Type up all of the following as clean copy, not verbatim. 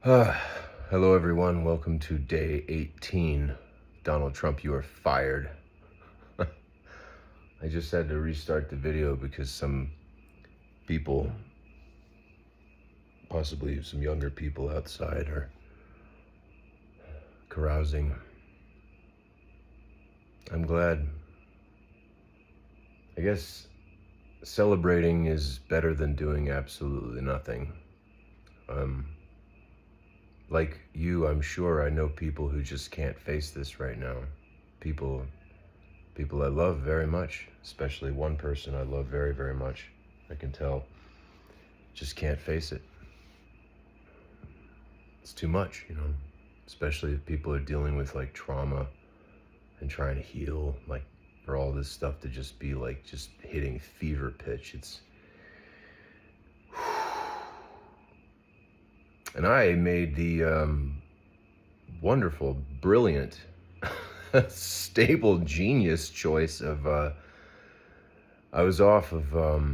Hello, everyone. Welcome to day 18. Donald Trump, you are fired. I just had to restart the video because some people, possibly some younger people outside, are carousing. I'm glad. I guess celebrating is better than doing absolutely nothing. Like you, I'm sure I know people who just can't face this right now. People I love very much, especially one person I love very, very much. I can tell, just can't face it. It's too much, especially if people are dealing with like trauma and trying to heal, like for all this stuff to just be like just hitting fever pitch. And I made the wonderful, brilliant, stable genius choice of I was off of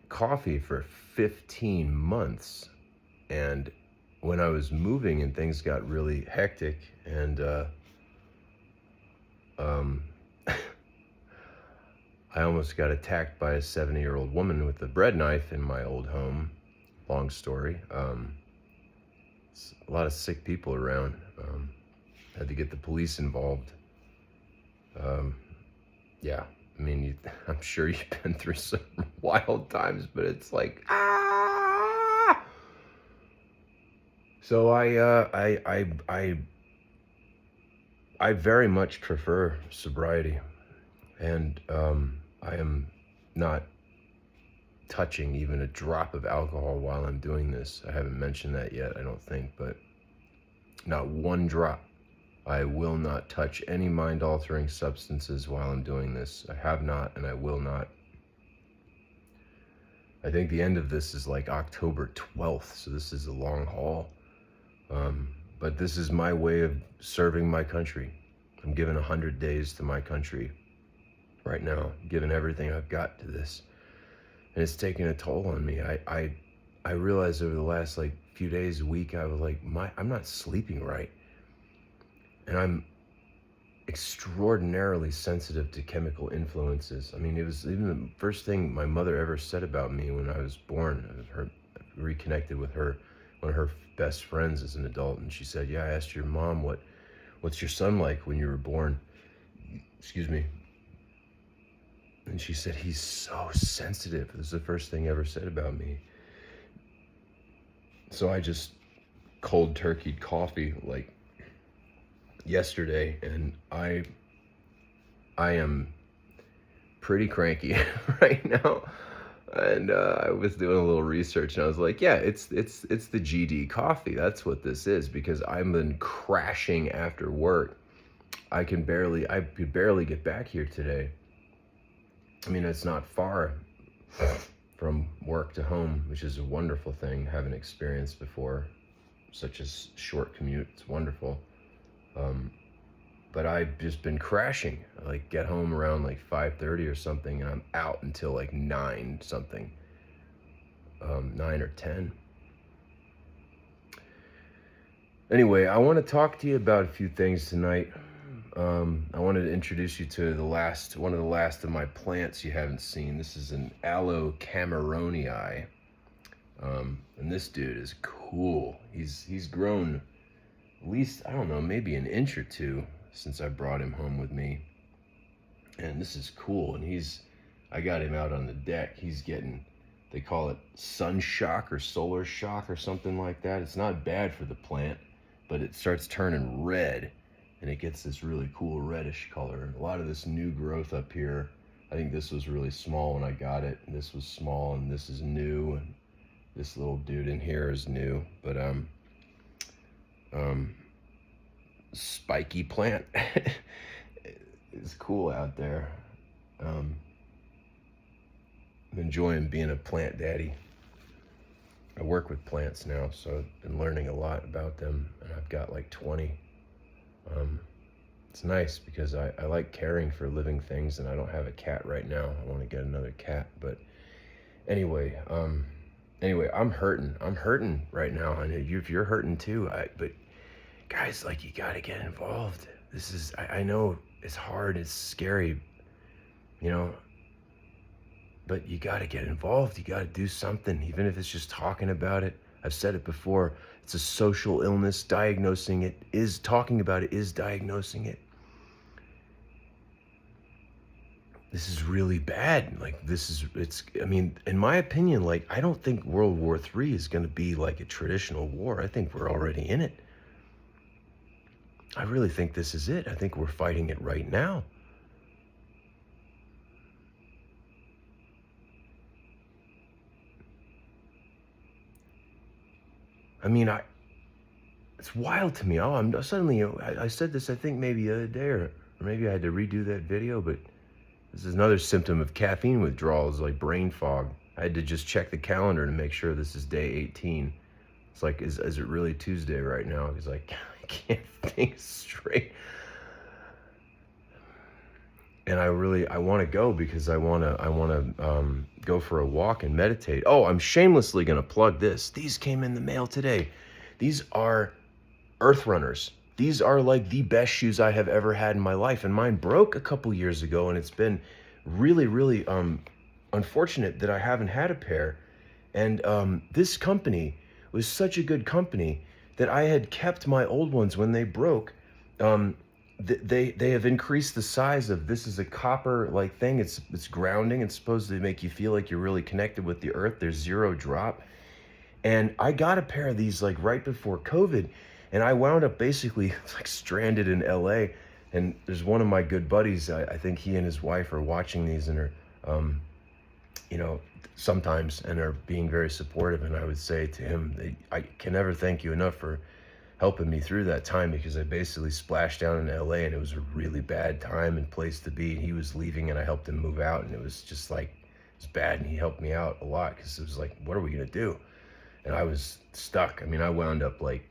coffee for 15 months, and when I was moving and things got really hectic, and I almost got attacked by a 70-year-old woman with a bread knife in my old home. Long story. A lot of sick people around. Had to get the police involved. Yeah, I mean, I'm sure you've been through some wild times, but it's like, ah! So I very much prefer sobriety, and I am not touching even a drop of alcohol while I'm doing this. I haven't mentioned that yet, I don't think, but not one drop. I will not touch any mind-altering substances while I'm doing this. I have not, and I will not. I think the end of this is like October 12th, so this is a long haul. But this is my way of serving my country. I'm giving 100 days to my country right now, giving everything I've got to this. And it's taking a toll on me. I realized over the last like few days, a week, I was like, I'm not sleeping right. And I'm extraordinarily sensitive to chemical influences. I mean, it was even the first thing my mother ever said about me when I was born. I reconnected with her, one of her best friends as an adult, and she said, yeah, I asked your mom, what's your son like when you were born? Excuse me. And she said, he's so sensitive. This is the first thing ever said about me. So I just cold turkeyed coffee like yesterday, and I am pretty cranky right now. And I was doing a little research, and I was like, yeah, it's the GD coffee. That's what this is, because I've been crashing after work. I could barely get back here today. I mean, it's not far from work to home, which is a wonderful thing. Haven't experienced before such a short commute. It's wonderful. But I've just been crashing. I like get home around like 5:30 or something, and I'm out until like 9 something, 9 or 10. Anyway, I want to talk to you about a few things tonight. I wanted to introduce you to one of the last of my plants you haven't seen. This is an Aloe Cameronii. And this dude is cool. He's grown at least, I don't know, maybe an inch or two since I brought him home with me. And this is cool. And I got him out on the deck. He's getting, they call it sun shock or solar shock or something like that. It's not bad for the plant, but it starts turning red, and it gets this really cool reddish color. And a lot of this new growth up here, I think this was really small when I got it, and this was small, and this is new, and this little dude in here is new. But spiky plant. It's cool out there. I'm enjoying being a plant daddy. I work with plants now, so I've been learning a lot about them, and I've got like 20. It's nice because I like caring for living things, and I don't have a cat right now. I want to get another cat, but anyway, Anyway, I'm hurting. I'm hurting right now. And if you're hurting too, but guys, like, you got to get involved. This is, I know it's hard. It's scary, you know, but you got to get involved. You got to do something, even if it's just talking about it. I've said it before. It's a social illness. Diagnosing it is, talking about it is diagnosing it. This is really bad. Like, I mean, in my opinion, like, I don't think World War III is going to be like a traditional war. I think we're already in it. I really think this is it. I think we're fighting it right now. I mean, it's wild to me. Oh, I'm suddenly, I said this, I think maybe the other day, or maybe I had to redo that video, but this is another symptom of caffeine withdrawal, is like brain fog. I had to just check the calendar to make sure this is day 18. It's like, is it really Tuesday right now? Because I can't think straight. And I want to go because I want to go for a walk and meditate. Oh, I'm shamelessly going to plug this. These came in the mail today. These are Earth Runners. These are like the best shoes I have ever had in my life. And mine broke a couple years ago, and it's been really, really unfortunate that I haven't had a pair. And this company was such a good company that I had kept my old ones when they broke. They have increased the size of, this is a copper like thing. It's grounding. It's supposed to make you feel like you're really connected with the earth. There's zero drop. And I got a pair of these like right before COVID, and I wound up basically like stranded in LA. And there's one of my good buddies, I think he and his wife are watching these and are, you know, sometimes, and are being very supportive. And I would say to him, I can never thank you enough for helping me through that time, because I basically splashed down in LA, and it was a really bad time and place to be. And he was leaving, and I helped him move out, and it was just like, it was bad. And he helped me out a lot, because it was like, what are we gonna do? And I was stuck. I mean, I wound up like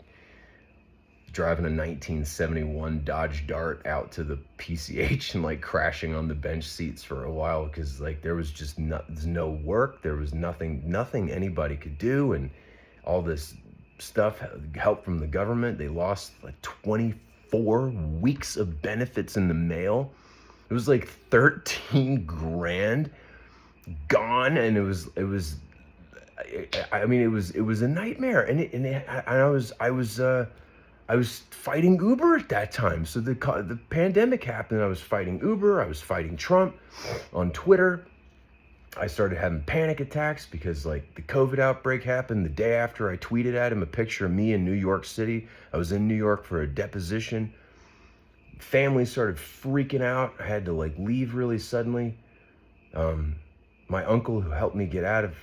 driving a 1971 Dodge Dart out to the PCH and like crashing on the bench seats for a while, because like there was just no work. There was nothing anybody could do, and all this stuff, help from the government. They lost like 24 weeks of benefits in the mail. It was like 13 grand gone, and it was I mean, it was a nightmare. And I was fighting Uber at that time. So the pandemic happened. I was fighting Uber. I was fighting Trump on Twitter. I started having panic attacks because like the COVID outbreak happened the day after I tweeted at him a picture of me in New York City. I was in New York for a deposition. Family started freaking out. I had to like leave really suddenly. My uncle, who helped me get out of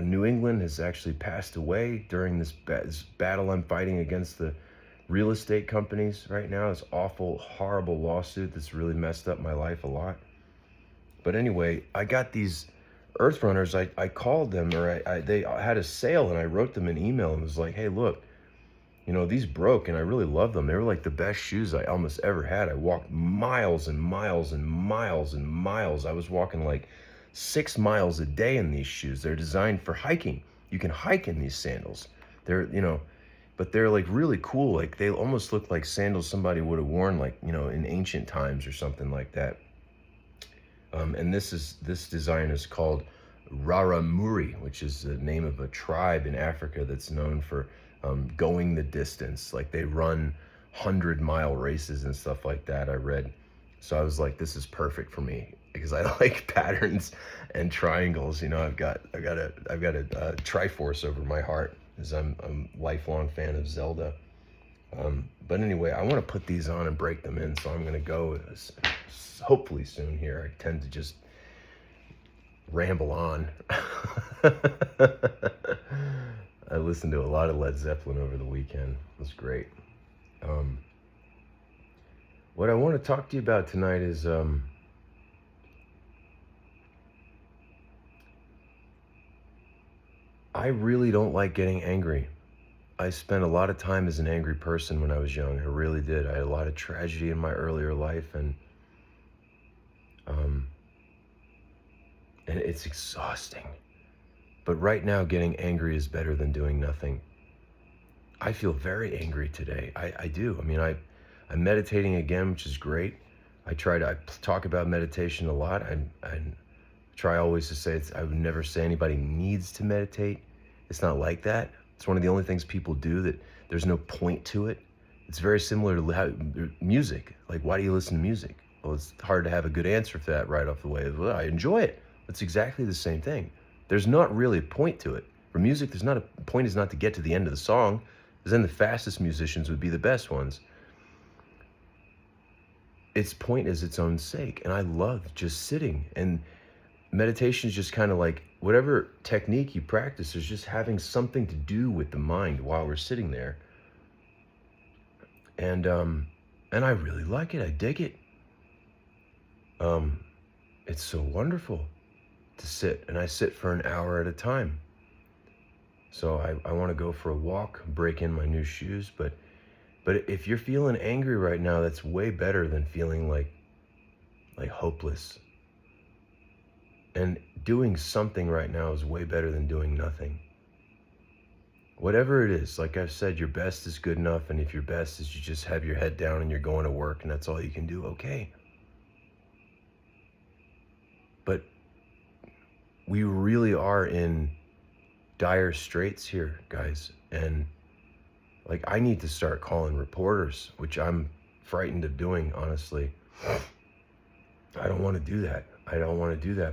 New England, has actually passed away during this battle I'm fighting against the real estate companies right now. This awful, horrible lawsuit that's really messed up my life a lot. But anyway, I got these Earth Runners. I called them, or they had a sale, and I wrote them an email and was like, hey, look, you know, these broke, and I really love them. They were like the best shoes I almost ever had. I walked miles and miles and miles and miles. I was walking like 6 miles a day in these shoes. They're designed for hiking. You can hike in these sandals. They're, you know, but they're like really cool. Like they almost look like sandals somebody would have worn, like, you know, in ancient times or something like that. And this design is called Raramuri, which is the name of a tribe in Africa that's known for going the distance. Like they run 100-mile races and stuff like that, I read. So I was like, this is perfect for me, because I like patterns and triangles. You know, I've got a Triforce over my heart, because I'm a lifelong fan of Zelda. But anyway, I want to put these on and break them in, so I'm going to go hopefully soon here. I tend to just ramble on. I listened to a lot of Led Zeppelin over the weekend. It was great. What I want to talk to you about tonight is I really don't like getting angry. I spent a lot of time as an angry person when I was young. I really did. I had a lot of tragedy in my earlier life, and it's exhausting. But right now, getting angry is better than doing nothing. I feel very angry today. I do. I mean, I'm meditating again, which is great. I talk about meditation a lot. I try always to say I would never say anybody needs to meditate. It's not like that. It's one of the only things people do that there's no point to it. It's very similar to music. Like, why do you listen to music? Well, it's hard to have a good answer for that right off the way. Well, I enjoy it. It's exactly the same thing. There's not really a point to it. For music, point is not to get to the end of the song, because then the fastest musicians would be the best ones. Its point is its own sake. And I love just sitting. And meditation is just kind of like whatever technique you practice is just having something to do with the mind while we're sitting there. And I really like it. I dig it. It's so wonderful to sit, and I sit for an hour at a time. So I want to go for a walk, break in my new shoes, but if you're feeling angry right now, that's way better than feeling like hopeless. And doing something right now is way better than doing nothing. Whatever it is, like I've said, your best is good enough, and if your best is you just have your head down and you're going to work and that's all you can do, okay. But we really are in dire straits here, guys. And like, I need to start calling reporters, which I'm frightened of doing, honestly. I don't want to do that.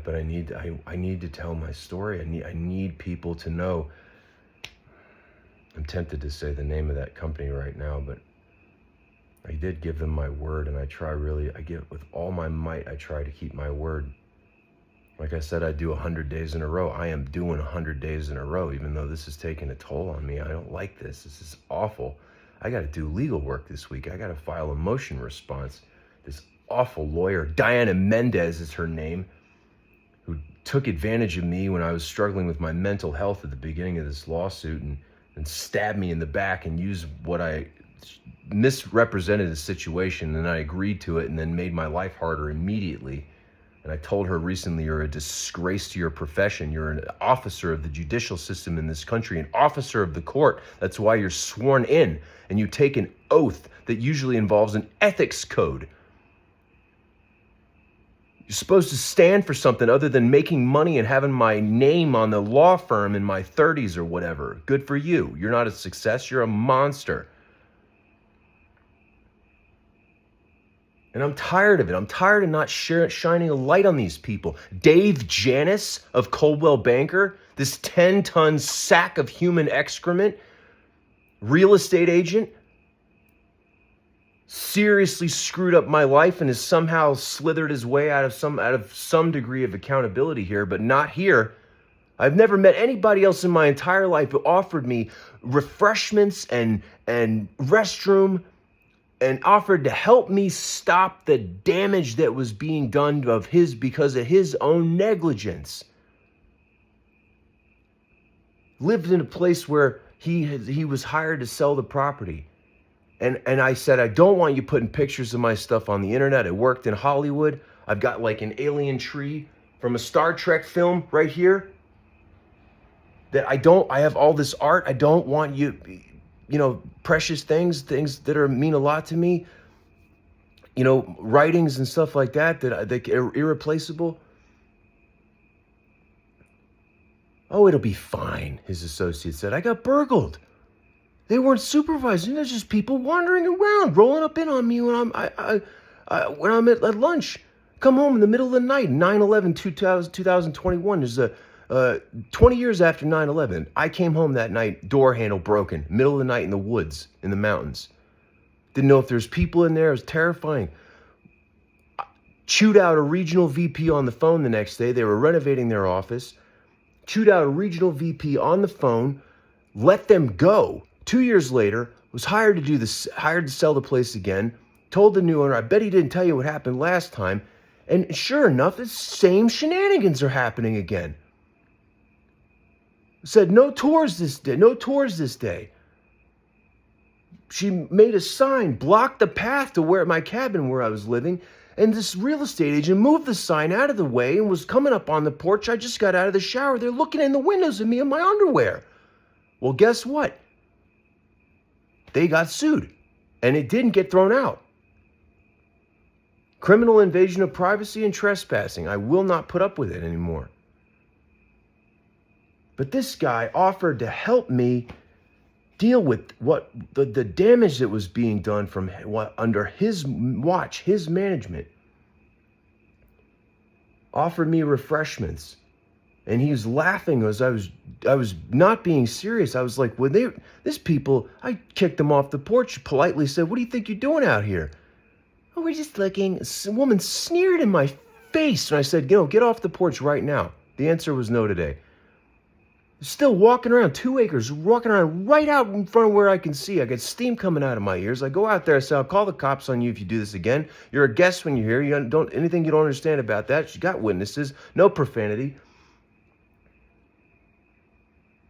But I need to tell my story. I need people to know. I'm tempted to say the name of that company right now, but I did give them my word, and I give with all my might, I try to keep my word. Like I said, I do 100 days in a row. I am doing 100 days in a row, even though this is taking a toll on me. I don't like this. This is awful. I got to do legal work this week. I got to file a motion response. This awful lawyer, Diana Mendez is her name, who took advantage of me when I was struggling with my mental health at the beginning of this lawsuit and stabbed me in the back and used what I misrepresented the situation, and I agreed to it and then made my life harder immediately. And I told her recently, you're a disgrace to your profession. You're an officer of the judicial system in this country, an officer of the court. That's why you're sworn in, and you take an oath that usually involves an ethics code. You're supposed to stand for something other than making money and having my name on the law firm in my 30s or whatever. Good for you. You're not a success. You're a monster. And I'm tired of it. I'm tired of not shining a light on these people. Dave Janis of Coldwell Banker, this 10-ton sack of human excrement, real estate agent, seriously screwed up my life and has somehow slithered his way out of some degree of accountability here, but not here. I've never met anybody else in my entire life who offered me refreshments and restroom and offered to help me stop the damage that was being done because of his own negligence. Lived in a place where he was hired to sell the property. And I said, I don't want you putting pictures of my stuff on the internet. I worked in Hollywood. I've got like an alien tree from a Star Trek film right here. I have all this art. I don't want you, precious things that mean a lot to me, writings and stuff like that that are irreplaceable. Oh, it'll be fine, his associate said. I got burgled. They weren't supervising. They're just people wandering around, rolling up in on me when I'm at lunch. Come home in the middle of the night, 9/11, 2021. There's 20 years after 9/11. I came home that night, door handle broken, middle of the night in the woods, in the mountains. Didn't know if there's people in there. It was terrifying. Chewed out a regional VP on the phone the next day. They were renovating their office. Chewed out a regional VP on the phone. Let them go. 2 years later, was hired to sell the place again. Told the new owner, I bet he didn't tell you what happened last time. And sure enough, the same shenanigans are happening again. Said no tours this day. She made a sign, blocked the path to my cabin where I was living, And this real estate agent moved the sign out of the way and was coming up on the porch. I just got out of the shower. They're looking in the windows at me in my underwear. Well, guess what? They got sued, and it didn't get thrown out. Criminal invasion of privacy and trespassing. I will not put up with it anymore. But this guy offered to help me deal with what the damage that was being done from under his watch, his management. Offered me refreshments, and he was laughing as I was not being serious. I was like, this people, I kicked them off the porch, politely said, "What do you think you're doing out here?" "Oh, we're just looking." A woman sneered in my face, and I said, "Get off the porch right now." The answer was no today. Still walking around 2 acres, walking around right out in front of where I can see. I get steam coming out of my ears. I go out there, I say, "I'll call the cops on you if you do this again. You're a guest when you're here. You don't anything you don't understand about that. She got witnesses. No profanity."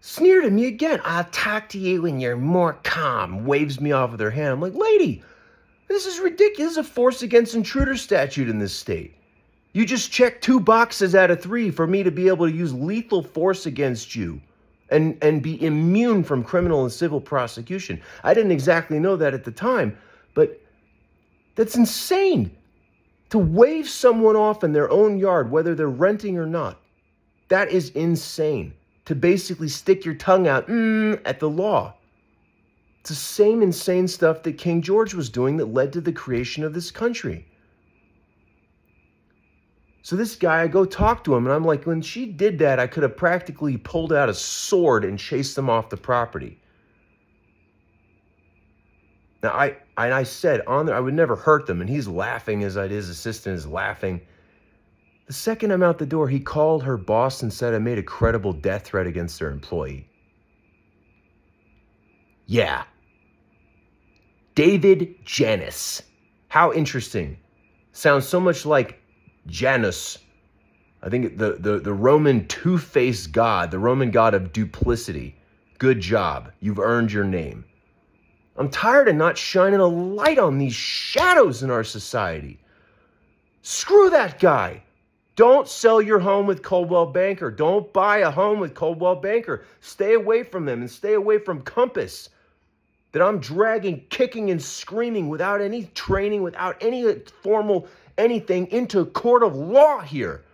Sneered at me again. "I'll talk to you when you're more calm." Waves me off with her hand. I'm like, "Lady, this is ridiculous. There's a force against intruder statute in this state. You just checked 2 boxes out of 3 for me to be able to use lethal force against you and be immune from criminal and civil prosecution." I didn't exactly know that at the time, but that's insane. To wave someone off in their own yard, whether they're renting or not, that is insane. To basically stick your tongue out at the law. It's the same insane stuff that King George was doing that led to the creation of this country. So this guy, I go talk to him, and I'm like, when she did that, I could have practically pulled out a sword and chased them off the property. Now, I said on there, I would never hurt them, and he's laughing as his assistant is laughing. The second I'm out the door, he called her boss and said I made a credible death threat against their employee. Yeah. David Janus. How interesting. Sounds so much like Janus. I think the Roman two-faced god, the Roman god of duplicity. Good job. You've earned your name. I'm tired of not shining a light on these shadows in our society. Screw that guy. Don't sell your home with Coldwell Banker. Don't buy a home with Coldwell Banker. Stay away from them and stay away from Compass that I'm dragging, kicking, and screaming without any training, without any formal anything into a court of law here.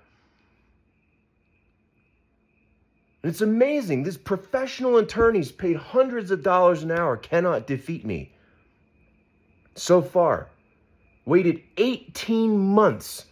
And it's amazing. These professional attorneys paid hundreds of dollars an hour cannot defeat me. So far, waited 18 months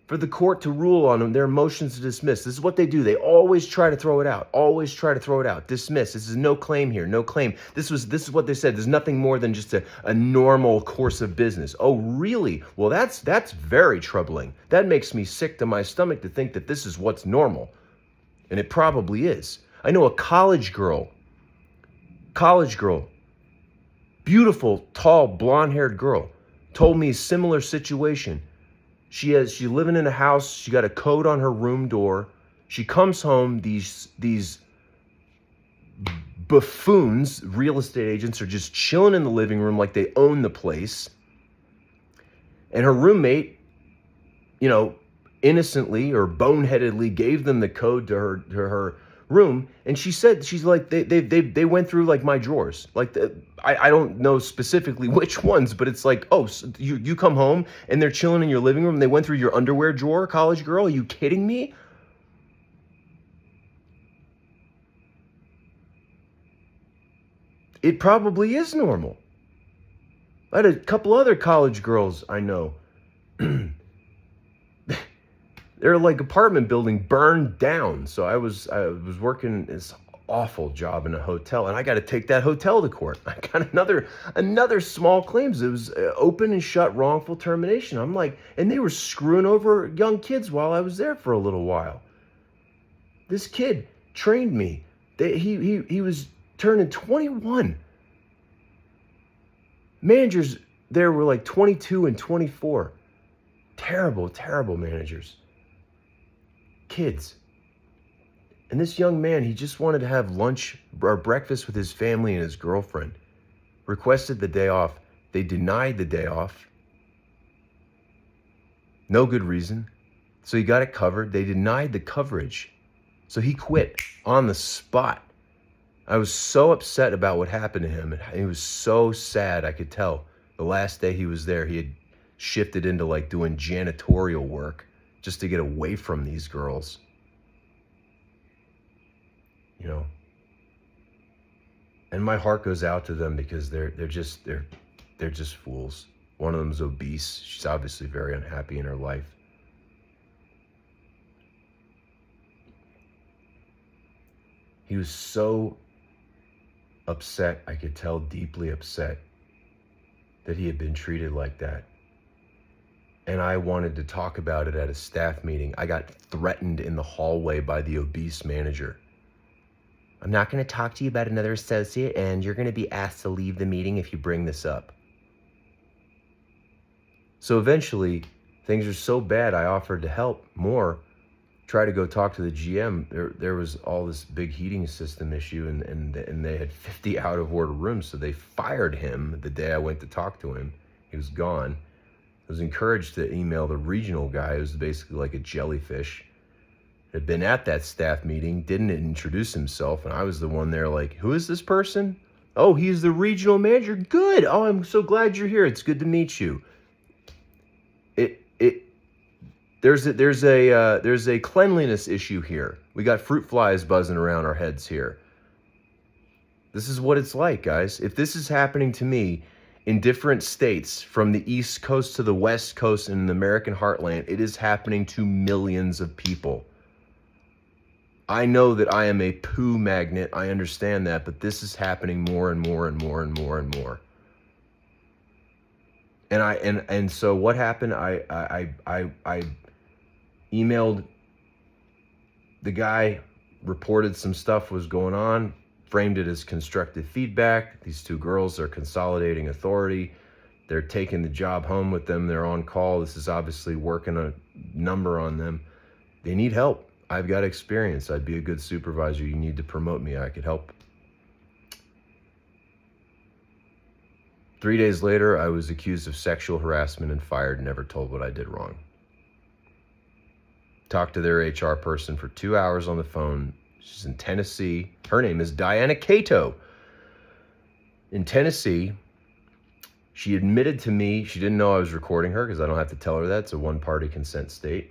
for the court to rule on them, their motions to dismiss. This is what they do. They always try to throw it out. Always try to throw it out. Dismiss. This is no claim here. No claim. This is what they said. There's nothing more than just a normal course of business. Oh, really? Well, that's very troubling. That makes me sick to my stomach to think that this is what's normal. And it probably is. I know a college girl, beautiful, tall, blonde-haired girl, told me a similar situation. She's living in a house. She got a code on her room door. She comes home. These buffoons, real estate agents, are just chilling in the living room like they own the place. And her roommate, innocently or boneheadedly gave them the code to her room, and she said, she's like, they went through like my drawers, like I don't know specifically which ones, but it's like, oh, so you come home and they're chilling in your living room and they went through your underwear drawer, college girl? Are you kidding me? It probably is normal. I had a couple other college girls I know. Their like apartment building burned down. So I was working this awful job in a hotel, and I got to take that hotel to court. I got another small claims. It was open and shut wrongful termination. I'm like, and they were screwing over young kids while I was there for a little while. This kid trained me. He was turning 21. Managers there were like 22 and 24. Terrible, terrible managers. Kids. And this young man, he just wanted to have lunch or breakfast with his family and his girlfriend. Requested the day off. They denied the day off. No good reason. So he got it covered. They denied the coverage. So he quit on the spot. I was so upset about what happened to him. And he was so sad, I could tell. The last day he was there, he had shifted into like doing janitorial work just to get away from these girls. You know. And my heart goes out to them because they're just fools. One of them's obese. She's obviously very unhappy in her life. He was so upset, I could tell, deeply upset that he had been treated like that. And I wanted to talk about it at a staff meeting. I got threatened in the hallway by the obese manager. I'm not going to talk to you about another associate, and you're going to be asked to leave the meeting if you bring this up. So eventually, things are so bad, I offered to help more. Try to go talk to the GM. There was all this big heating system issue, and they had 50 out of order rooms, so they fired him the day I went to talk to him. He was gone. I was encouraged to email the regional guy, who's basically like a jellyfish. Had been at that staff meeting, didn't introduce himself, and I was the one there like, who is this person? Oh, he's the regional manager. Good. Oh, I'm so glad you're here. It's good to meet you. There's a cleanliness issue here. We got fruit flies buzzing around our heads here. This is what it's like, guys. If this is happening to me in different states, from the East Coast to the West Coast in the American heartland, it is happening to millions of people. I know that I am a poo magnet. I understand that, but this is happening more and more and more and more and more. And so what happened? I emailed the guy, reported some stuff was going on, framed it as constructive feedback. These two girls are consolidating authority. They're taking the job home with them. They're on call. This is obviously working a number on them. They need help. I've got experience. I'd be a good supervisor. You need to promote me. I could help. 3 days later, I was accused of sexual harassment and fired, never told what I did wrong. Talked to their HR person for 2 hours on the phone. She's in Tennessee. Her name is Diana Cato. In Tennessee, she admitted to me, she didn't know I was recording her because I don't have to tell her that. It's a one-party consent state.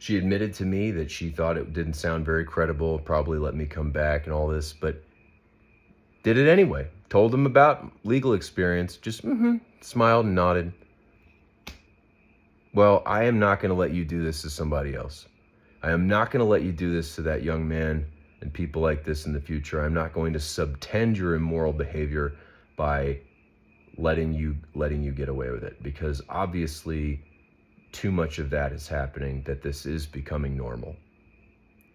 She admitted to me that she thought it didn't sound very credible, probably let me come back and all this, but did it anyway. Told them about legal experience, just smiled and nodded. Well, I am not going to let you do this to somebody else. I am not going to let you do this to that young man and people like this in the future. I'm not going to subtend your immoral behavior by letting you get away with it, because obviously too much of that is happening, that this is becoming normal.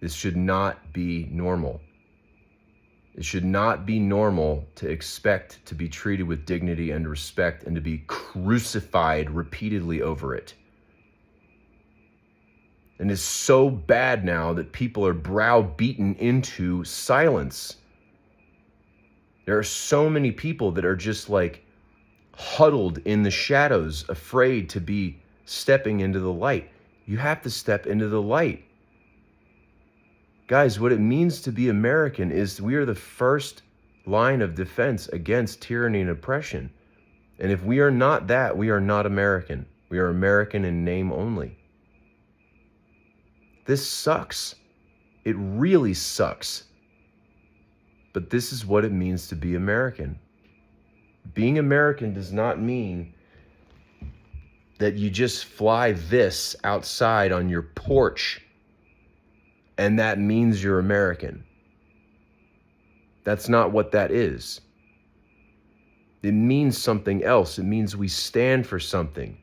This should not be normal. It should not be normal to expect to be treated with dignity and respect and to be crucified repeatedly over it. And it's so bad now that people are browbeaten into silence. There are so many people that are just like huddled in the shadows, afraid to be stepping into the light. You have to step into the light. Guys, what it means to be American is we are the first line of defense against tyranny and oppression. And if we are not that, we are not American. We are American in name only. This sucks. It really sucks. But this is what it means to be American. Being American does not mean that you just fly this outside on your porch and that means you're American. That's not what that is. It means something else. It means we stand for something.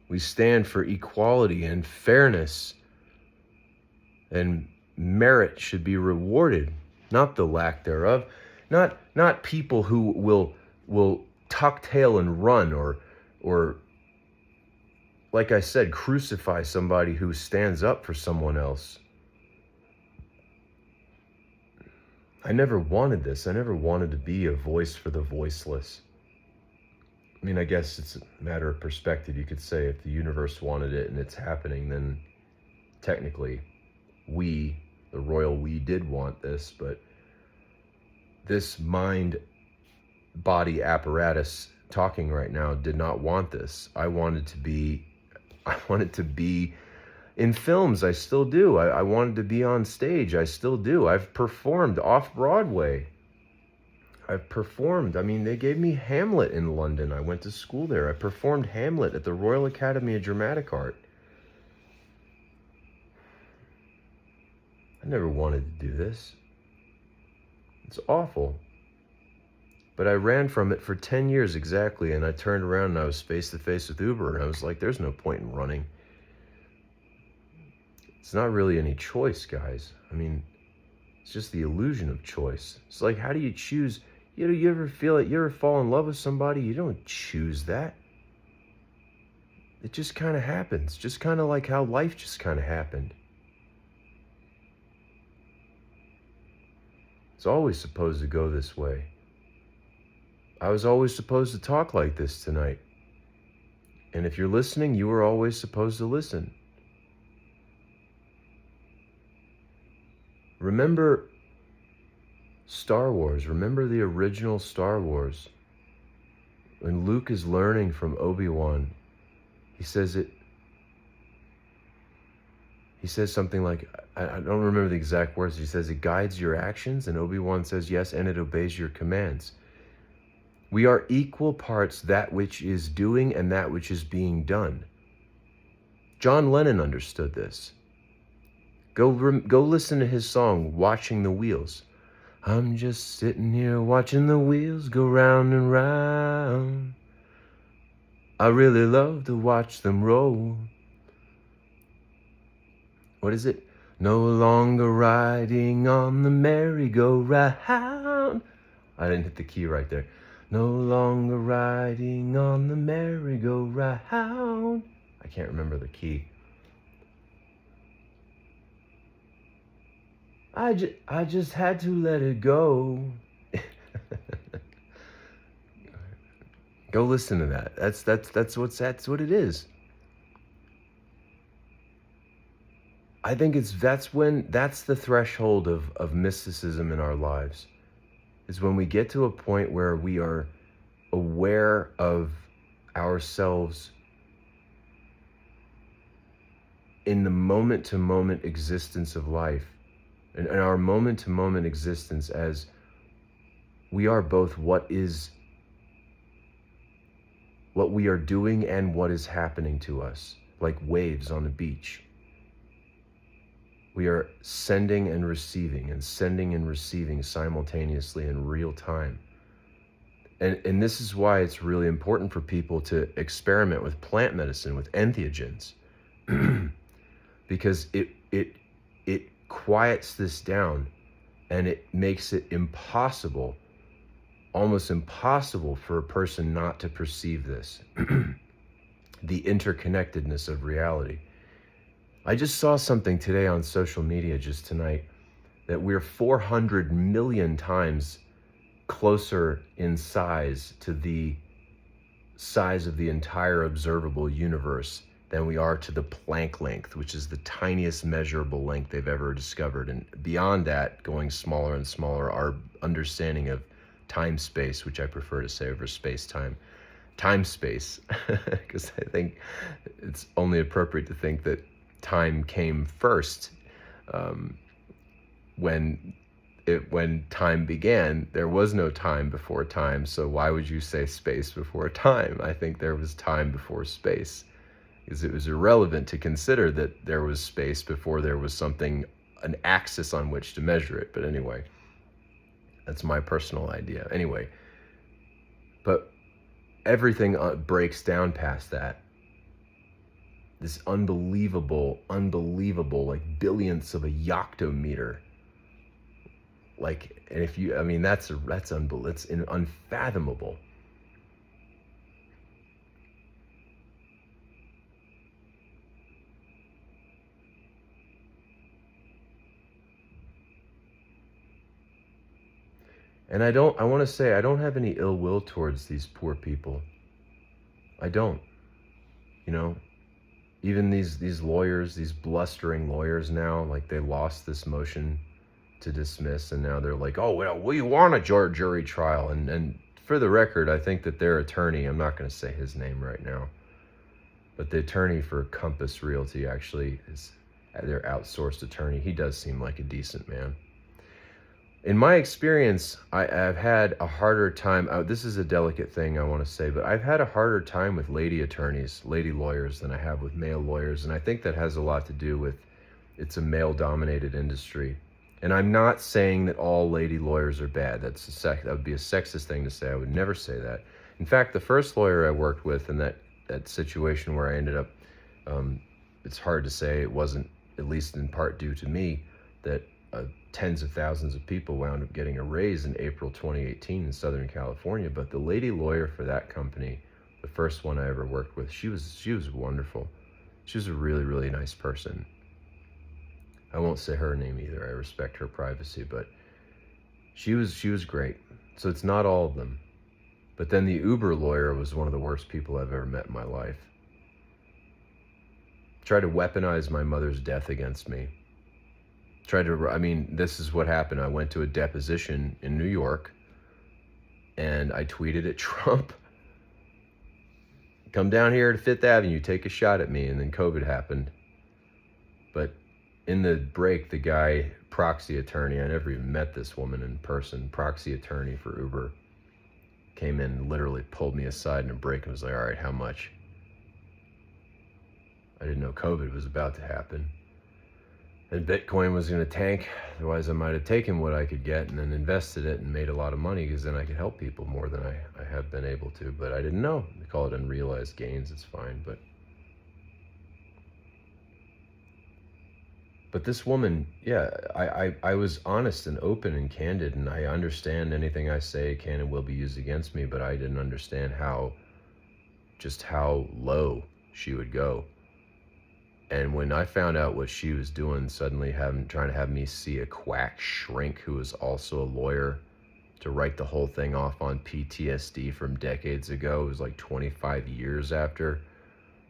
We stand for equality and fairness, and merit should be rewarded, not the lack thereof. Not people who will tuck tail and run or like I said, crucify somebody who stands up for someone else. I never wanted this. I never wanted to be a voice for the voiceless. I mean, I guess it's a matter of perspective. You could say if the universe wanted it and it's happening, then technically we, the royal we, did want this, but this mind body apparatus talking right now did not want this. I wanted to be in films. I still do. I wanted to be on stage. I still do. I've performed off Broadway. I've performed. I mean, they gave me Hamlet in London. I went to school there. I performed Hamlet at the Royal Academy of Dramatic Art. I never wanted to do this. It's awful. But I ran from it for 10 years exactly, and I turned around and I was face to face with Uber, and I was like, there's no point in running. It's not really any choice, guys. I mean, it's just the illusion of choice. It's like, how do you choose? You ever feel it? You ever fall in love with somebody? You don't choose that. It just kind of happens. Just kind of like how life just kind of happened. It's always supposed to go this way. I was always supposed to talk like this tonight. And if you're listening, you were always supposed to listen. Remember Star Wars. Remember the original Star Wars. When Luke is learning from Obi-Wan, he says something like, I don't remember the exact words. He says, it guides your actions. And Obi-Wan says, yes, and it obeys your commands. We are equal parts that which is doing and that which is being done. John Lennon understood this. Go listen to his song, Watching the Wheels. I'm just sitting here watching the wheels go round and round. I really love to watch them roll. What is it? No longer riding on the merry-go-round. I didn't hit the key right there. No longer riding on the merry-go-round. I can't remember the key. I just had to let it go. Go listen to that. That's what it is. I think that's the threshold of mysticism in our lives. Is when we get to a point where we are aware of ourselves in the moment-to-moment existence of life, and our moment-to-moment existence as we are both what we are doing and what is happening to us, like waves on the beach. We are sending and receiving simultaneously in real time. And this is why it's really important for people to experiment with plant medicine, with entheogens, because it quiets this down, and it makes it impossible, almost impossible, for a person not to perceive this, the interconnectedness of reality. I just saw something today on social media just tonight that we're 400 million times closer in size to the size of the entire observable universe than we are to the Planck length, which is the tiniest measurable length they've ever discovered. And beyond that, going smaller and smaller, our understanding of time-space, which I prefer to say over space-time, time-space, because I think it's only appropriate to think that time came first. When time began, there was no time before time, so why would you say space before time? I think there was time before space, because it was irrelevant to consider that there was space before there was something, an axis on which to measure it. But anyway, that's my personal idea. Anyway, but everything breaks down past that. This unbelievable, like billionths of a yoctometer. Like, and if you, I mean, that's unbelievable. It's unfathomable. And I want to say, I don't have any ill will towards these poor people. I don't. You know, even these lawyers, these blustering lawyers now, like they lost this motion to dismiss, and now they're like, oh, well, we want a jury trial. And for the record, I think that their attorney, I'm not going to say his name right now, but the attorney for Compass Realty actually is their outsourced attorney. He does seem like a decent man. In my experience, I've had a harder time. This is a delicate thing I want to say, but I've had a harder time with lady attorneys, lady lawyers, than I have with male lawyers. And I think that has a lot to do with it's a male-dominated industry. And I'm not saying that all lady lawyers are bad. That would be a sexist thing to say. I would never say that. In fact, the first lawyer I worked with in that situation where I ended up, it's hard to say it wasn't, at least in part due to me, that tens of thousands of people wound up getting a raise in April 2018 in Southern California. But the lady lawyer for that company, the first one I ever worked with, she was wonderful. She was a really, really nice person. I won't say her name either. I respect her privacy, but she was great. So it's not all of them. But then the Uber lawyer was one of the worst people I've ever met in my life. Tried to weaponize my mother's death against me. This is what happened. I went to a deposition in New York and I tweeted at Trump, come down here to Fifth Avenue, take a shot at me. And then COVID happened. But in the break, the guy, proxy attorney, I never even met this woman in person, proxy attorney for Uber, came in and literally pulled me aside in a break and was like, all right, how much? I didn't know COVID was about to happen. And Bitcoin was going to tank. Otherwise, I might have taken what I could get and then invested it and made a lot of money, because then I could help people more than I have been able to. But I didn't know. They call it unrealized gains. It's fine. But this woman, yeah, I was honest and open and candid, and I understand anything I say can and will be used against me, but I didn't understand just how low she would go. And when I found out what she was doing, suddenly trying to have me see a quack shrink who was also a lawyer to write the whole thing off on PTSD from decades ago. It was like 25 years after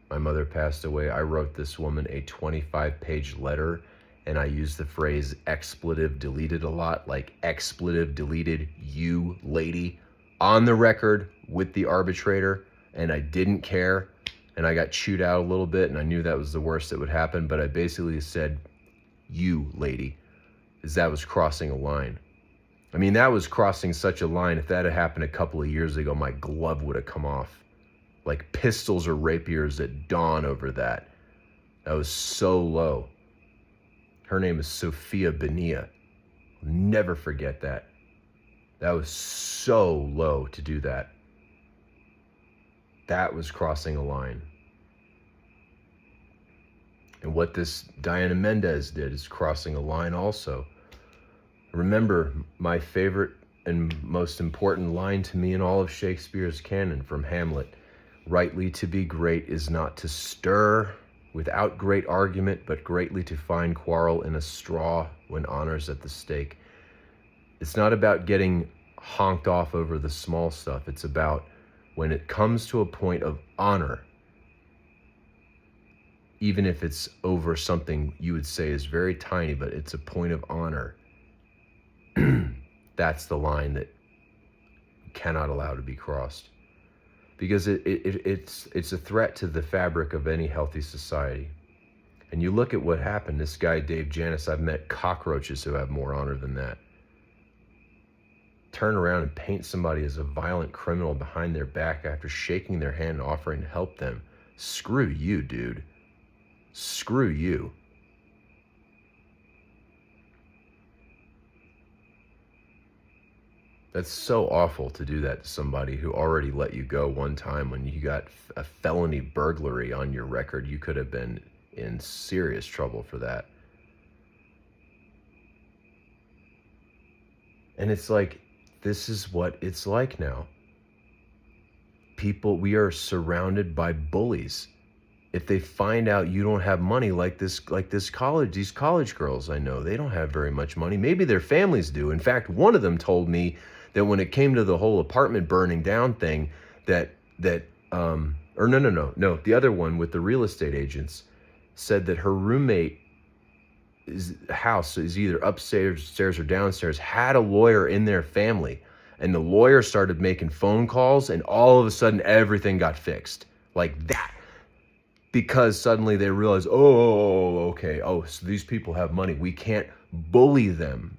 my mother passed away. I wrote this woman a 25-page letter, and I used the phrase expletive deleted a lot, like expletive deleted, you lady, on the record with the arbitrator, and I didn't care. And I got chewed out a little bit, and I knew that was the worst that would happen, but I basically said, you lady, because that was crossing a line. I mean, that was crossing such a line. If that had happened a couple of years ago, my glove would have come off. Like pistols or rapiers at dawn over that. That was so low. Her name is Sophia Bonilla. I'll never forget that. That was so low to do that. That was crossing a line. And what this Diana Mendez did is crossing a line also. Remember, my favorite and most important line to me in all of Shakespeare's canon from Hamlet: rightly to be great is not to stir without great argument, but greatly to find quarrel in a straw when honor's at the stake. It's not about getting honked off over the small stuff. It's about when it comes to a point of honor, even if it's over something you would say is very tiny, but it's a point of honor, that's the line that cannot allow to be crossed. Because it's a threat to the fabric of any healthy society. And you look at what happened. This guy, Dave Janis, I've met cockroaches who have more honor than that. Turn around and paint somebody as a violent criminal behind their back after shaking their hand and offering to help them. Screw you, dude. Screw you. That's so awful to do that to somebody who already let you go one time when you got a felony burglary on your record. You could have been in serious trouble for that. And it's like, this is what it's like now. People, we are surrounded by bullies. If they find out you don't have money, these college girls I know, they don't have very much money. Maybe their families do. In fact, one of them told me that when it came to the whole apartment burning down thing, or no, the other one with the real estate agents said that her roommate house is either upstairs or downstairs, had a lawyer in their family, and the lawyer started making phone calls, and all of a sudden everything got fixed like that, because suddenly they realized, okay, so these people have money, we can't bully them.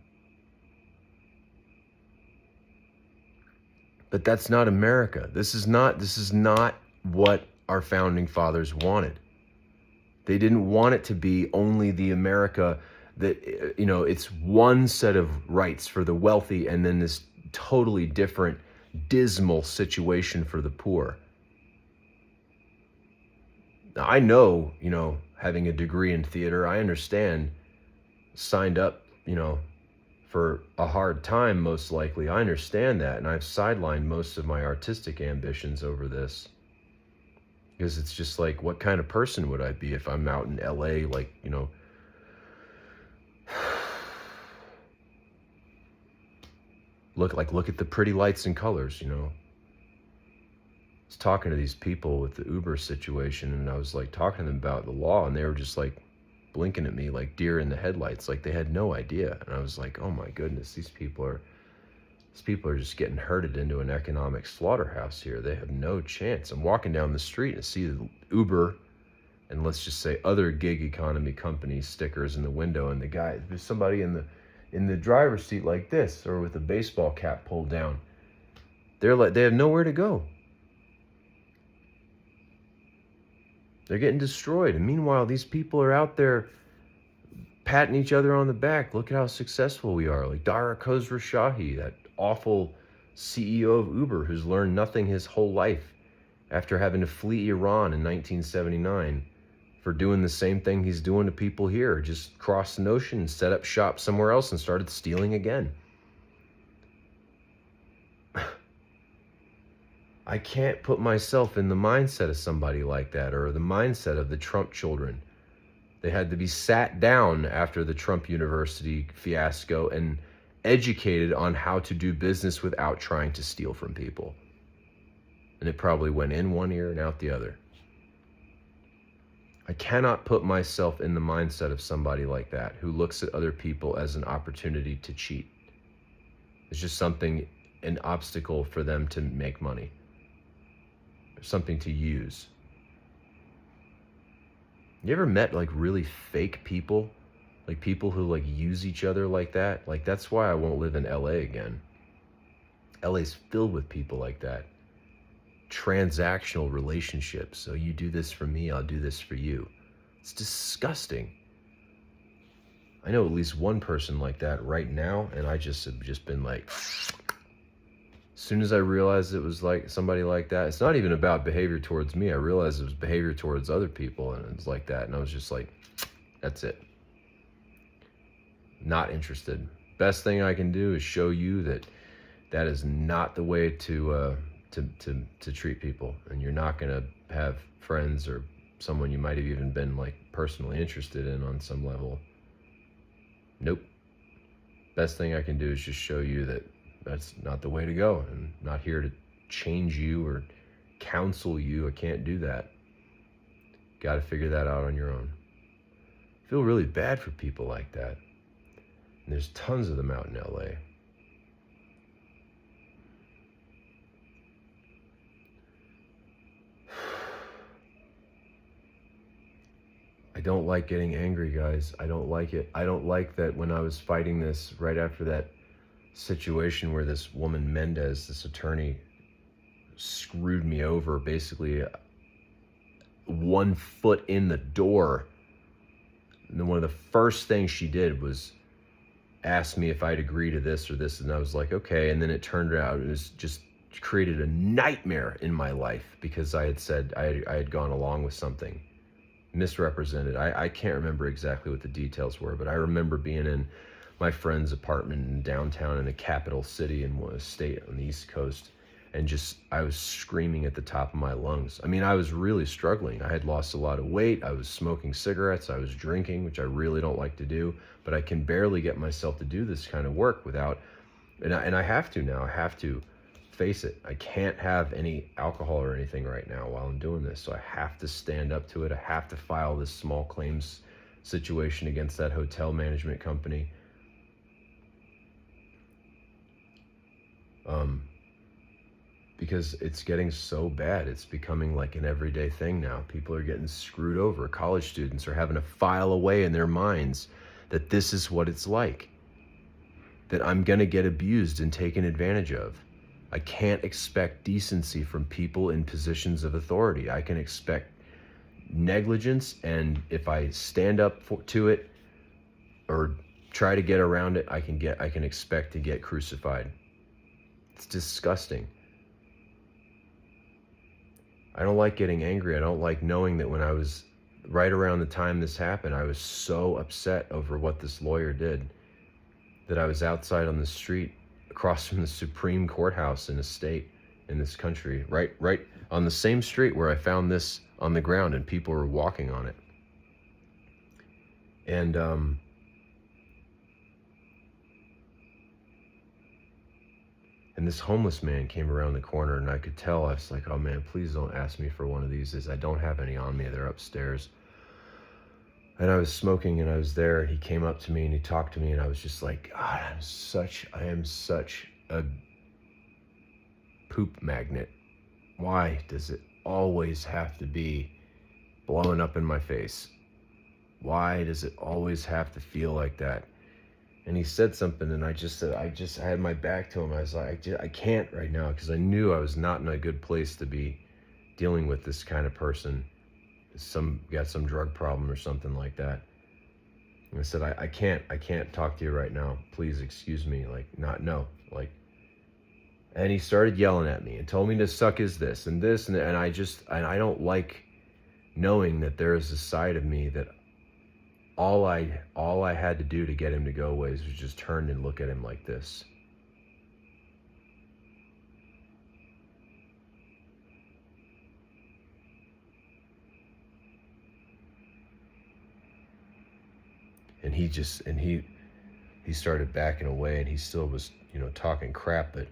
But that's not America. This is not what our founding fathers wanted. They didn't want it to be only the America that, it's one set of rights for the wealthy and then this totally different, dismal situation for the poor. Now, I know, having a degree in theater, I understand, signed up, for a hard time, most likely. I understand that, and I've sidelined most of my artistic ambitions over this. Because it's just like, what kind of person would I be if I'm out in LA, like, look at the pretty lights and colors, I was talking to these people with the Uber situation, and I was like talking to them about the law, and they were just like blinking at me like deer in the headlights, like they had no idea. And I was like, oh my goodness, these people are just getting herded into an economic slaughterhouse here. They have no chance. I'm walking down the street and see the Uber and, let's just say, other gig economy company stickers in the window, and there's somebody in the driver's seat like this, or with a baseball cap pulled down. They have nowhere to go. They're getting destroyed. And meanwhile, these people are out there patting each other on the back. Look at how successful we are. Like Dara Khosrowshahi, that awful CEO of Uber who's learned nothing his whole life after having to flee Iran in 1979 for doing the same thing he's doing to people here. Just crossed an ocean and set up shop somewhere else and started stealing again. I can't put myself in the mindset of somebody like that, or the mindset of the Trump children. They had to be sat down after the Trump University fiasco and educated on how to do business without trying to steal from people. And it probably went in one ear and out the other. I cannot put myself in the mindset of somebody like that who looks at other people as an opportunity to cheat. It's just an obstacle for them to make money. Something to use. You ever met like really fake people? Like people who like use each other like that? Like that's why I won't live in LA again. LA's filled with people like that. Transactional relationships. So you do this for me, I'll do this for you. It's disgusting. I know at least one person like that right now, and I just have just been like, as soon as I realized it was like somebody like that, it's not even about behavior towards me. I realized it was behavior towards other people, and it's like that. And I was just like, that's it. Not interested. Best thing I can do is show you that is not the way to treat people. And you're not going to have friends or someone you might have even been like personally interested in on some level. Nope. Best thing I can do is just show you that that's not the way to go. I'm not here to change you or counsel you. I can't do that. Got to figure that out on your own. I feel really bad for people like that. And there's tons of them out in LA. I don't like getting angry, guys. I don't like it. I don't like that when I was fighting this right after that situation where this woman Mendez, this attorney, screwed me over, basically 1 foot in the door. And then one of the first things she did was ask me if I'd agree to this or this, and I was like, okay. And then it turned out it was just created a nightmare in my life because I had said I had gone along with something misrepresented. I can't remember exactly what the details were, but I remember being in my friend's apartment in downtown in the capital city in a state on the East Coast, and just I was screaming at the top of my lungs. I mean, I was really struggling. I had lost a lot of weight. I was smoking cigarettes. I was drinking, which I really don't like to do, but I can barely get myself to do this kind of work without And I have to now. I have to face it. I can't have any alcohol or anything right now while I'm doing this. So I have to stand up to it. I have to file this small claims situation against that hotel management company. Because it's getting so bad. It's becoming like an everyday thing now. People are getting screwed over. College students are having to file away in their minds that this is what it's like, that I'm going to get abused and taken advantage of. I can't expect decency from people in positions of authority. I can expect negligence, and if I stand up to it or try to get around it, I can expect to get crucified. It's disgusting. I don't like getting angry. I don't like knowing that when I was right around the time this happened, I was so upset over what this lawyer did that I was outside on the street across from the Supreme Courthouse in a state in this country, right on the same street where I found this on the ground, and people were walking on it. And this homeless man came around the corner, and I could tell. I was like, oh man, please don't ask me for one of these. I don't have any on me. They're upstairs. And I was smoking, and I was there, and he came up to me and he talked to me, and I was just like, God, I am such a poop magnet. Why does it always have to be blowing up in my face? Why does it always have to feel like that? And he said something, and I had my back to him. I was like, I can't right now, because I knew I was not in a good place to be dealing with this kind of person. Got some drug problem or something like that. And I said, I can't talk to you right now. Please excuse me. And he started yelling at me and told me to suck his this and this, and I don't like knowing that there is a side of me that all I had to do to get him to go away was just turn and look at him like this. And he started backing away, and he still was, talking crap, but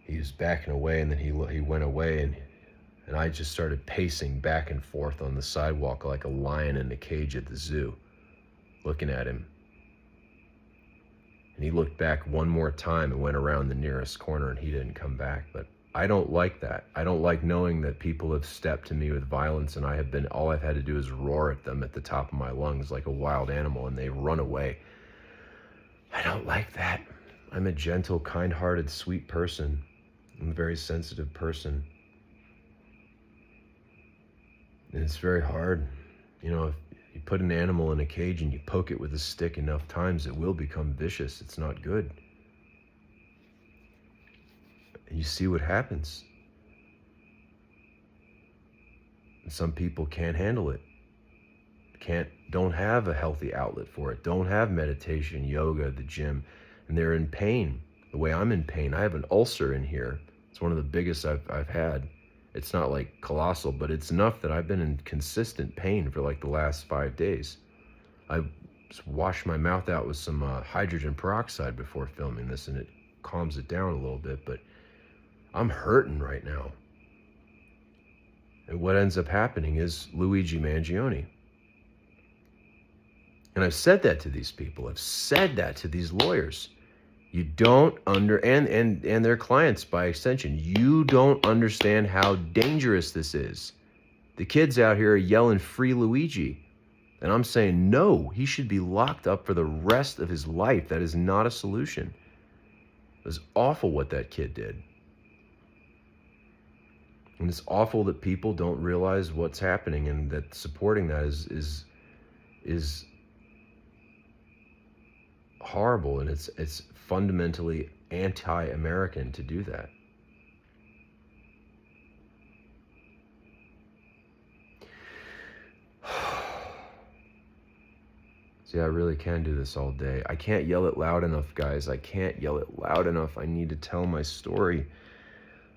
he was backing away, and then he went away, and I just started pacing back and forth on the sidewalk like a lion in a cage at the zoo, looking at him. And he looked back one more time and went around the nearest corner, and he didn't come back. But I don't like that. I don't like knowing that people have stepped to me with violence, and all I've had to do is roar at them at the top of my lungs like a wild animal, and they run away. I don't like that. I'm a gentle, kind-hearted, sweet person. I'm a very sensitive person. And it's very hard. If you put an animal in a cage and you poke it with a stick enough times, it will become vicious. It's not good. And you see what happens. And some people can't handle it. Don't have a healthy outlet for it. Don't have meditation, yoga, the gym, and they're in pain. The way I'm in pain, I have an ulcer in here. It's one of the biggest I've had. It's not like colossal, but it's enough that I've been in consistent pain for like the last 5 days. I washed my mouth out with some hydrogen peroxide before filming this, and it calms it down a little bit, but I'm hurting right now. And what ends up happening is Luigi Mangione. And I've said that to these people. I've said that to these lawyers. You don't and their clients by extension. You don't understand how dangerous this is. The kids out here are yelling free Luigi. And I'm saying, no, he should be locked up for the rest of his life. That is not a solution. It was awful what that kid did. And it's awful that people don't realize what's happening, and that supporting that is horrible, and it's fundamentally anti-American to do that. See, I really can do this all day. I can't yell it loud enough, guys. I can't yell it loud enough. I need to tell my story.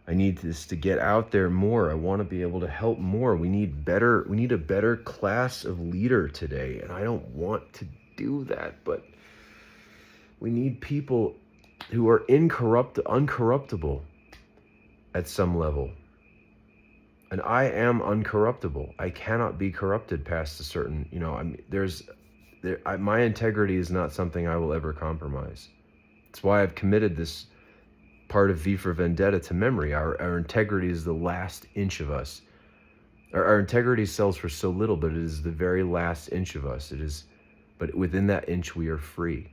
I need this to get out there more. I want to be able to help more. We need a better class of leader today. And I don't want to do that, but we need people who are uncorruptible at some level. And I am uncorruptible. I cannot be corrupted past a certain, my integrity is not something I will ever compromise. That's why I've committed this part of V for Vendetta to memory. Our integrity is the last inch of us. Our integrity sells for so little, but it is the very last inch of us. But within that inch, we are free.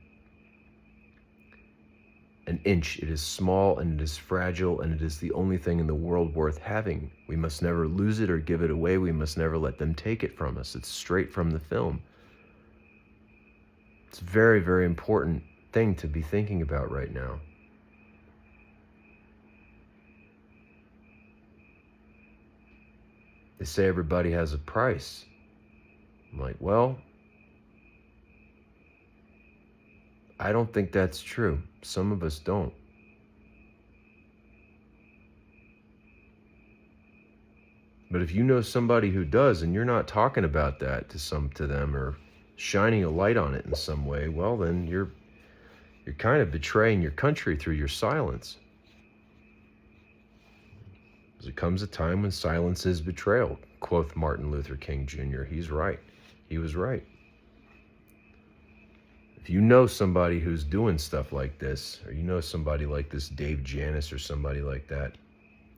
An inch, it is small and it is fragile, and it is the only thing in the world worth having. We must never lose it or give it away. We must never let them take it from us. It's straight from the film. It's a very, very important thing to be thinking about right now. They say everybody has a price. I'm like, well, I don't think that's true. Some of us don't. But if you know somebody who does, and you're not talking about that to them or shining a light on it in some way, well, then you're kind of betraying your country through your silence. There comes a time when silence is betrayal, quoth Martin Luther King Jr. He's right. He was right. If you know somebody who's doing stuff like this, or you know somebody like this Dave Janis or somebody like that,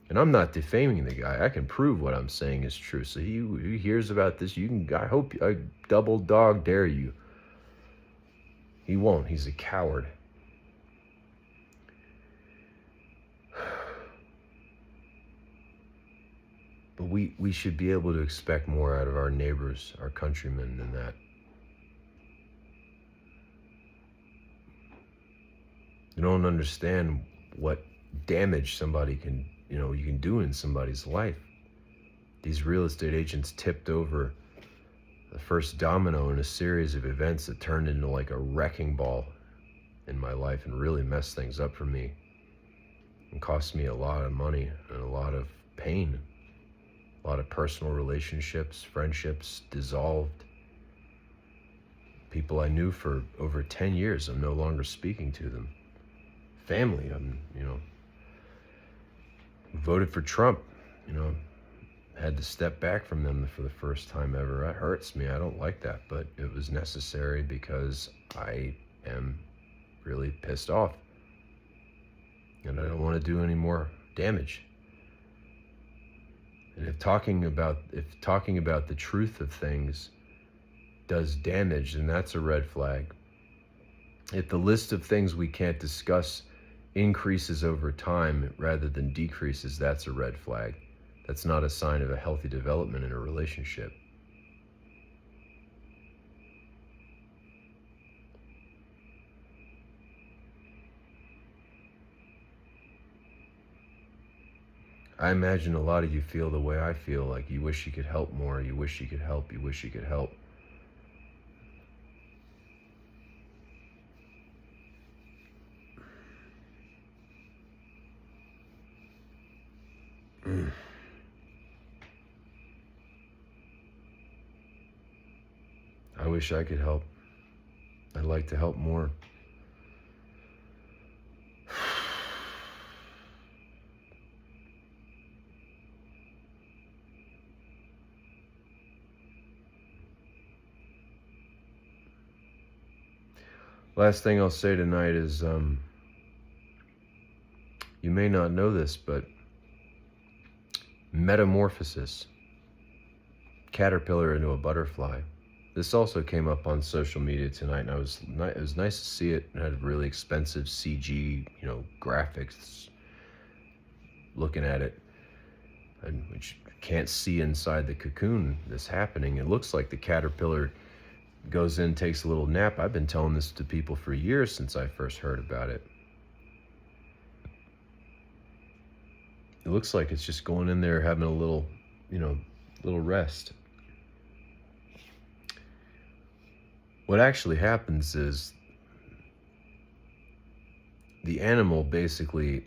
and I'm not defaming the guy, I can prove what I'm saying is true. So he hears about this, I double dog dare you. He won't, he's a coward. But we should be able to expect more out of our neighbors, our countrymen, than that. You don't understand what damage somebody can, you can do in somebody's life. These real estate agents tipped over the first domino in a series of events that turned into like a wrecking ball in my life and really messed things up for me. And cost me a lot of money and a lot of pain. A lot of personal relationships, friendships dissolved. People I knew for over 10 years, I'm no longer speaking to them. Family, voted for Trump, had to step back from them for the first time ever. That hurts me. I don't like that, but it was necessary because I am really pissed off. And I don't want to do any more damage. And if talking about the truth of things does damage, then that's a red flag. If the list of things we can't discuss increases over time rather than decreases, that's a red flag. That's not a sign of a healthy development in a relationship. I imagine a lot of you feel the way I feel, like you wish you could help more, you wish you could help, you wish you could help. I wish I could help. I'd like to help more. Last thing I'll say tonight is, you may not know this, but metamorphosis, caterpillar into a butterfly. This also came up on social media tonight, and it was nice to see it. It had really expensive CG, graphics. Looking at it, and which can't see inside the cocoon that's happening. It looks like the caterpillar goes in, takes a little nap. I've been telling this to people for years since I first heard about it. It looks like it's just going in there having a little rest. What actually happens is the animal basically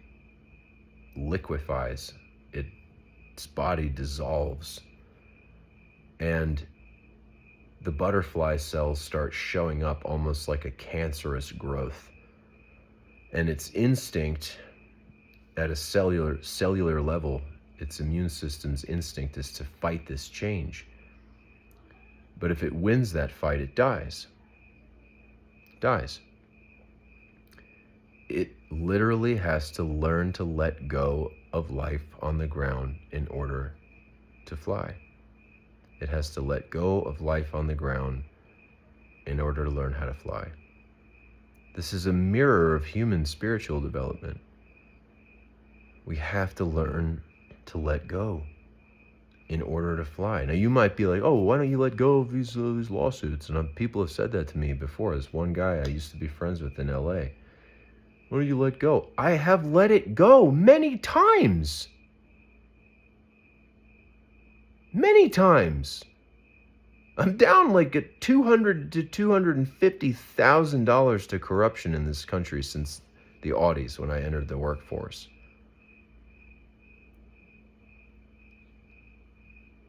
liquefies. Its body dissolves, and the butterfly cells start showing up almost like a cancerous growth. And its instinct at a cellular level, its immune system's instinct is to fight this change. But if it wins that fight, it dies. Dies. It literally has to learn to let go of life on the ground in order to fly. It has to let go of life on the ground in order to learn how to fly. This is a mirror of human spiritual development. We have to learn to let go in order to fly. Now you might be like, oh, why don't you let go of these lawsuits? And people have said that to me before. There's one guy I used to be friends with in LA. Why don't you let go? I have let it go many times. Many times. I'm down like at $200,000 to $250,000 to corruption in this country since the Audis when I entered the workforce.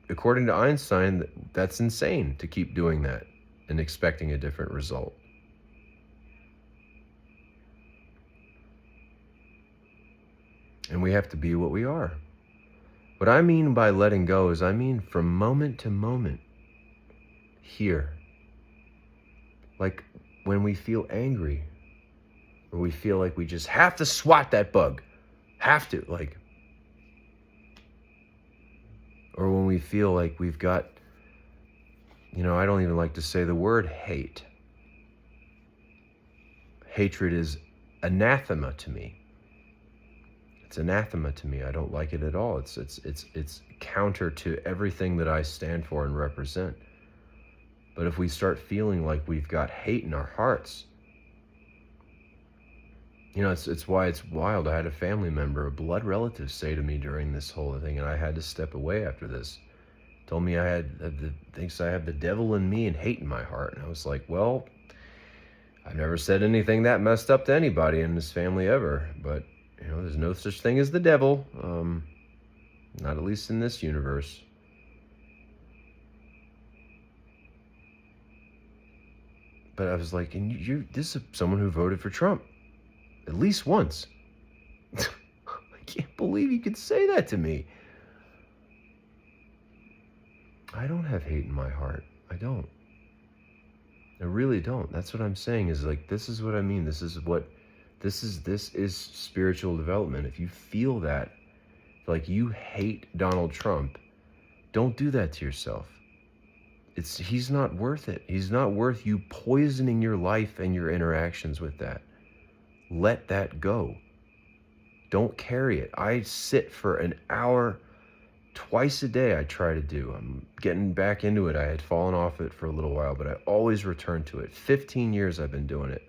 According to Einstein, that's insane to keep doing that and expecting a different result. And we have to be what we are. What I mean by letting go is I mean from moment to moment. Here. Like when we feel angry, or we feel like we just have to swat that bug. Have to, like. Or when we feel like we've got, I don't even like to say the word hate. Hatred is anathema to me. It's anathema to me. I don't like it at all. It's counter to everything that I stand for and represent. But if we start feeling like we've got hate in our hearts, it's why it's wild. I had a family member, a blood relative, say to me during this whole thing, and I had to step away after this. Told me thinks I have the devil in me and hate in my heart. And I was like, well, I've never said anything that messed up to anybody in this family ever. But, there's no such thing as the devil. Not at least in this universe. But I was like, and this is someone who voted for Trump. At least once. I can't believe you could say that to me. I don't have hate in my heart. I don't. I really don't. That's what I'm saying is like, this is what I mean. This is spiritual development. If you feel that, like you hate Donald Trump, don't do that to yourself. He's not worth it. He's not worth you poisoning your life and your interactions with that. Let that go. Don't carry it. I sit for an hour twice a day. I try to do. I'm getting back into it. I had fallen off it for a little while, but I always return to it. 15 years I've been doing it.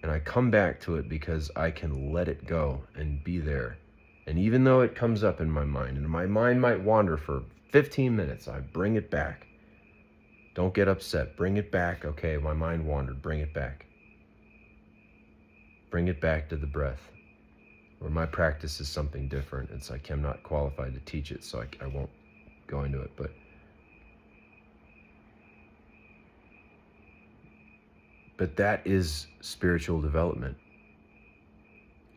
And I come back to it because I can let it go and be there. And even though it comes up in my mind, and my mind might wander for 15 minutes, I bring it back. Don't get upset. Bring it back. Okay, my mind wandered. Bring it back. Bring it back to the breath. Or my practice is something different. It's like I'm not qualified to teach it, so I won't go into it. But that is spiritual development.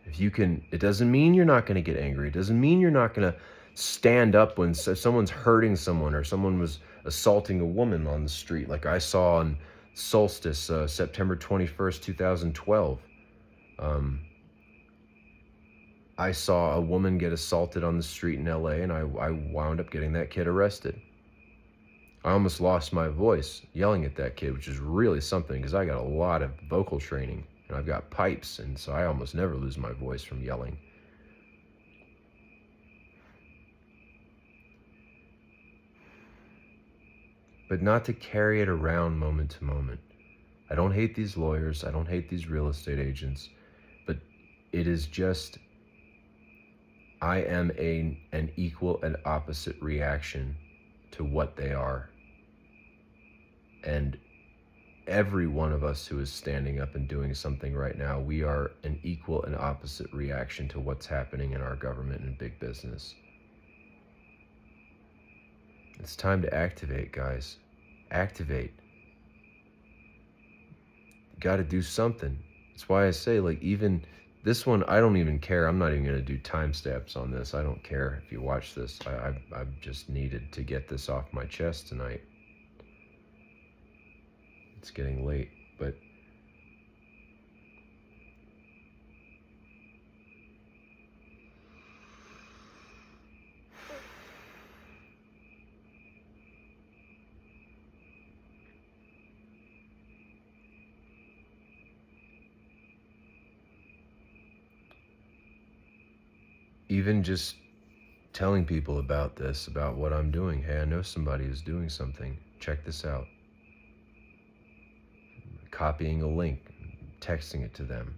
If you can, it doesn't mean you're not going to get angry. It doesn't mean you're not going to stand up when someone's hurting someone or someone was assaulting a woman on the street, like I saw on Solstice, September 21st, 2012. I saw a woman get assaulted on the street in LA, and I wound up getting that kid arrested. I almost lost my voice yelling at that kid, which is really something because I got a lot of vocal training and I've got pipes, and so I almost never lose my voice from yelling. But not to carry it around moment to moment. I don't hate these lawyers. I don't hate these real estate agents. But it is just, I am an equal and opposite reaction to what they are. And every one of us who is standing up and doing something right now, we are an equal and opposite reaction to what's happening in our government and big business. It's time to activate, guys. Activate. You got to do something. That's why I say, like, even this one, I don't even care. I'm not even going to do timestamps on this. I don't care if you watch this. I've just needed to get this off my chest tonight. It's getting late, but even just telling people about this, about what I'm doing. Hey, I know somebody who's doing something. Check this out. Copying a link, texting it to them.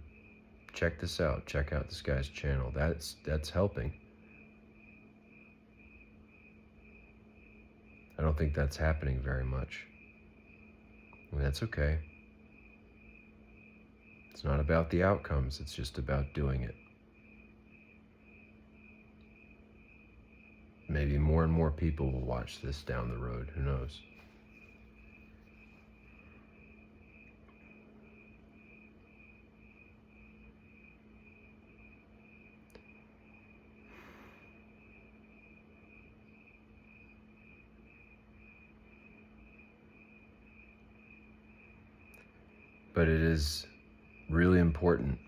Check this out. Check out this guy's channel. That's helping. I don't think that's happening very much. I mean, that's okay. It's not about the outcomes. It's just about doing it. Maybe more and more people will watch this down the road. Who knows? But it is really important.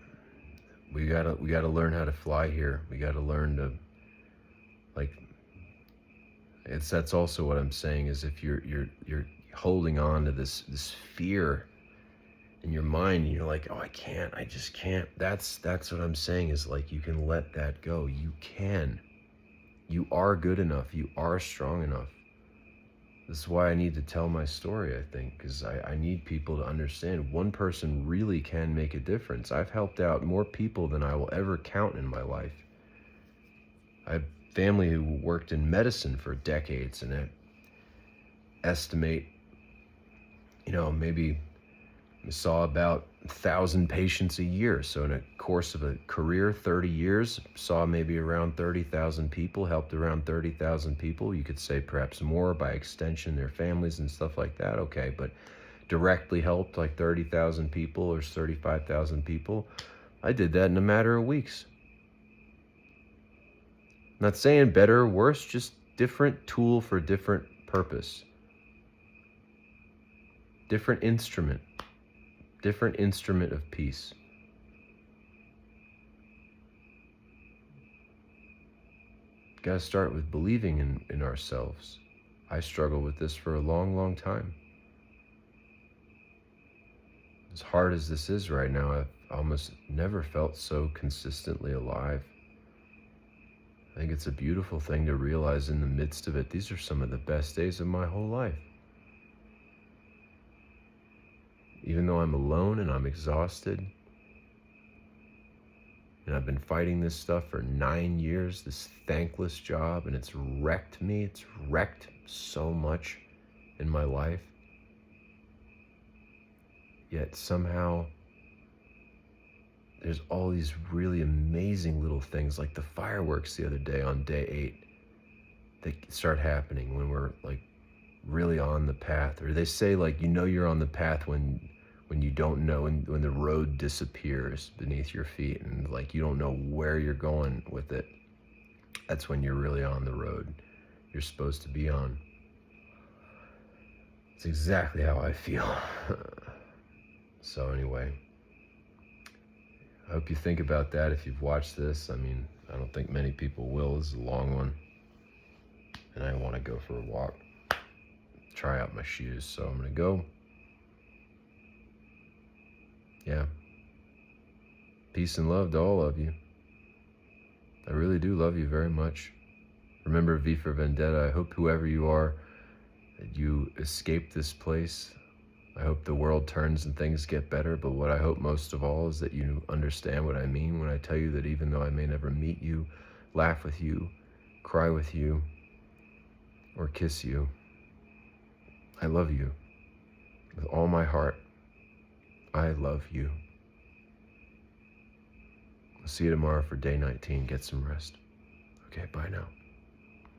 We gotta learn how to fly here. We gotta learn to, like, that's also what I'm saying, is if you're holding on to this fear in your mind, and you're like, oh, I just can't. That's what I'm saying, is like, you can let that go. You can. You are good enough. You are strong enough. This is why I need to tell my story, I think, because I need people to understand one person really can make a difference. I've helped out more people than I will ever count in my life. I have family who worked in medicine for decades, and I estimate, maybe saw about 1,000 patients a year. So in a course of a career, 30 years, saw maybe around 30,000 people, helped around 30,000 people. You could say perhaps more by extension, their families and stuff like that. Okay, but directly helped like 30,000 people or 35,000 people. I did that in a matter of weeks. Not saying better or worse, just different tool for different purpose. Different instrument of peace. Gotta start with believing in ourselves. I struggled with this for a long, long time. As hard as this is right now, I've almost never felt so consistently alive. I think it's a beautiful thing to realize in the midst of it, these are some of the best days of my whole life. Even though I'm alone and I'm exhausted, and I've been fighting this stuff for 9 years, this thankless job, and it's wrecked me. It's wrecked so much in my life. Yet somehow there's all these really amazing little things, like the fireworks the other day on day 8, that start happening when we're like really on the path. Or they say, like, you're on the path when you don't know, when the road disappears beneath your feet, and like you don't know where you're going with it. That's when you're really on the road you're supposed to be on. It's exactly how I feel. So anyway, I hope you think about that if you've watched this. I mean, I don't think many people will. This is a long one, and I want to go for a walk, try out my shoes, so I'm gonna go. Yeah. Peace and love to all of you. I really do love you very much. Remember, V for Vendetta. I hope whoever you are, that you escape this place. I hope the world turns and things get better, but what I hope most of all is that you understand what I mean when I tell you that even though I may never meet you, laugh with you, cry with you, or kiss you, I love you with all my heart. I love you. I'll see you tomorrow for day 19. Get some rest. Okay, bye now.